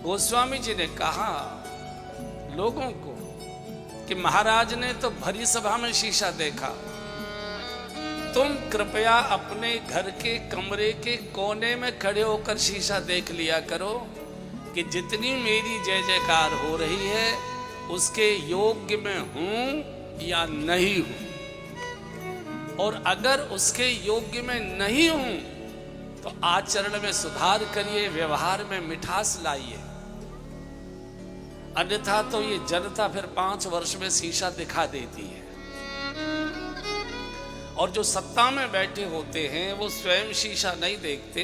गोस्वामी जी ने कहा लोगों को कि महाराज ने तो भरी सभा में शीशा देखा, तुम कृपया अपने घर के कमरे के कोने में खड़े होकर शीशा देख लिया करो कि जितनी मेरी जय जयकार हो रही है उसके योग्य में हूं या नहीं हूं, और अगर उसके योग्य में नहीं हूं तो आचरण में सुधार करिए, व्यवहार में मिठास लाइए, अन्यथा तो ये जनता फिर 5 वर्ष में शीशा दिखा देती है। और जो सत्ता में बैठे होते हैं वो स्वयं शीशा नहीं देखते,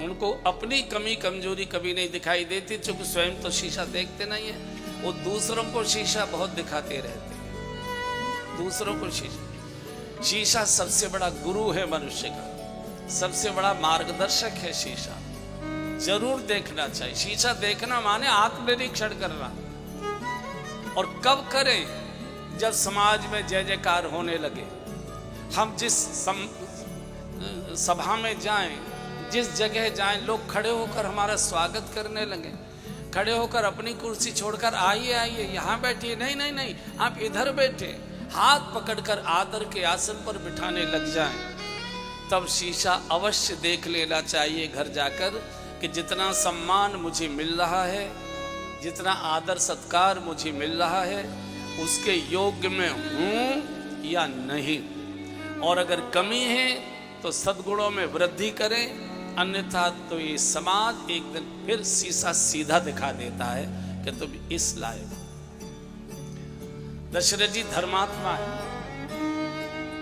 उनको अपनी कमी कमजोरी कभी नहीं दिखाई देती, क्योंकि स्वयं तो शीशा देखते नहीं है, वो दूसरों को शीशा बहुत दिखाते रहते हैं। दूसरों को शीशा सबसे बड़ा गुरु है मनुष्य का, सबसे बड़ा मार्गदर्शक है शीशा, जरूर देखना चाहिए। शीशा देखना माने आत्मनिरीक्षण करना। और कब करें? जब समाज में जय जयकार होने लगे, हम जिस सभा में जाएं, जिस जगह जाएं, लोग खड़े होकर हमारा स्वागत करने लगे, खड़े होकर अपनी कुर्सी छोड़कर आइए आइए यहाँ बैठिए, नहीं नहीं नहीं आप इधर बैठे, हाथ पकड़कर आदर के आसन पर बिठाने लग जाएं, तब शीशा अवश्य देख लेना चाहिए घर जाकर कि जितना सम्मान मुझे मिल रहा है, जितना आदर सत्कार मुझे मिल रहा है, उसके योग्य में हूँ या नहीं। और अगर कमी है तो सद्गुणों में वृद्धि करें, अन्यथा तो ये समाज एक दिन फिर शीशा सीधा दिखा देता है कि तुम इस लायक। दशरथ जी धर्मात्मा है,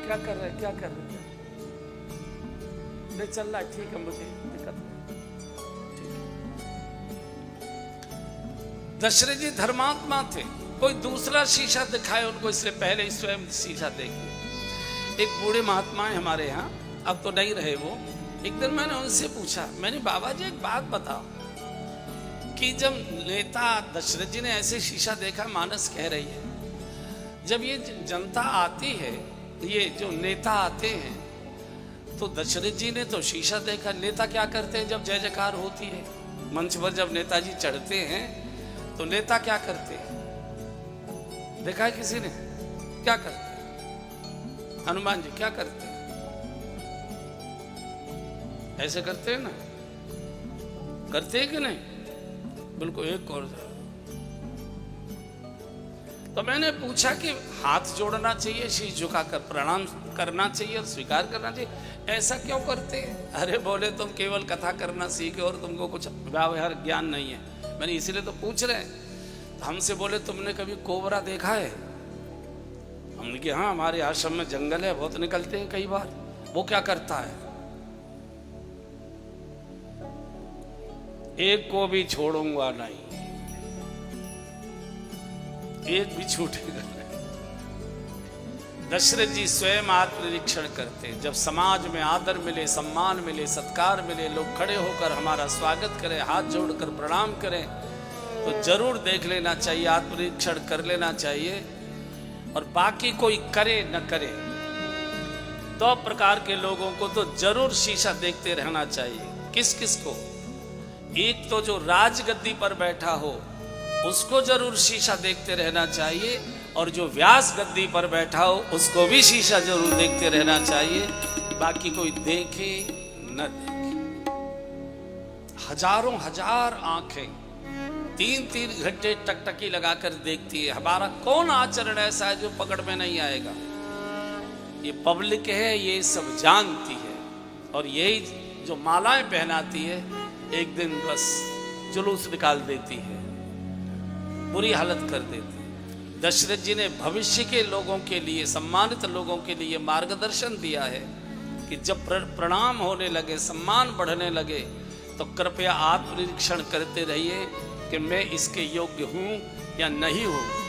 क्या कर रहे क्या कर रहे नहीं चल रहा, ठीक है, मुझे दिक्कत नहीं। दशरथ जी धर्मात्मा थे, कोई दूसरा शीशा दिखाए उनको, इससे पहले स्वयं शीशा देख लिया। एक बूढ़े महात्मा है हमारे यहाँ, अब तो नहीं रहे वो। एक दिन मैंने उनसे पूछा, मैंने बाबा जी एक बात बताओ कि जब नेता दशरथ जी ने ऐसे शीशा देखा, मानस कह रही है, जब ये जनता आती है, ये जो नेता आते हैं, तो दशरथ जी ने तो शीशा देखा। नेता क्या करते हैं जब जय जयकार होती है, मंच पर जब नेताजी चढ़ते हैं तो नेता क्या करते हैं? देखा है किसी ने? क्या करते हैं? हनुमान जी क्या करते हैं? ऐसे करते हैं ना, करते हैं कि नहीं? बिल्कुल एक और। तो मैंने पूछा कि हाथ जोड़ना चाहिए, शीश झुकाकर प्रणाम करना चाहिए और स्वीकार करना चाहिए, ऐसा क्यों करते हैं? अरे बोले तुम केवल कथा करना सीखे और तुमको कुछ व्यवहार ज्ञान नहीं है। मैंने इसीलिए तो पूछ रहे हैं। हमसे बोले तुमने कभी कोबरा देखा है? हमने कहा हाँ, हमारे आश्रम में जंगल है, बहुत निकलते हैं कई बार। वो क्या करता है? एक को भी छोड़ूंगा नहीं, एक भी छूटेगा नहीं। दशरथ जी स्वयं आत्मनिरीक्षण करते, जब समाज में आदर मिले, सम्मान मिले, सत्कार मिले, लोग खड़े होकर हमारा स्वागत करें, हाथ जोड़कर प्रणाम करें, तो जरूर देख लेना चाहिए, आत्मनिरीक्षण कर लेना चाहिए। और बाकी कोई करे न करे, 2 प्रकार के लोगों को तो जरूर शीशा देखते रहना चाहिए। किस किस को? एक तो जो राजगद्दी पर बैठा हो उसको जरूर शीशा देखते रहना चाहिए, और जो व्यास गद्दी पर बैठा हो उसको भी शीशा जरूर देखते रहना चाहिए। बाकी कोई देखे न देखे, हजारों हजार आंखें 3-3 घंटे टकटकी लगाकर देखती है। हमारा कौन आचरण ऐसा है जो पकड़ में नहीं आएगा? ये पब्लिक है, ये सब जानती है, और यही जो मालाएं पहनाती है एक दिन बस जुलूस निकाल देती है, बुरी हालत कर देती है। दशरथ जी ने भविष्य के लोगों के लिए, सम्मानित लोगों के लिए मार्गदर्शन दिया है कि जब प्रणाम होने लगे, सम्मान बढ़ने लगे, तो कृपया आत्मनिरीक्षण करते रहिए कि मैं इसके योग्य हूं या नहीं हूं।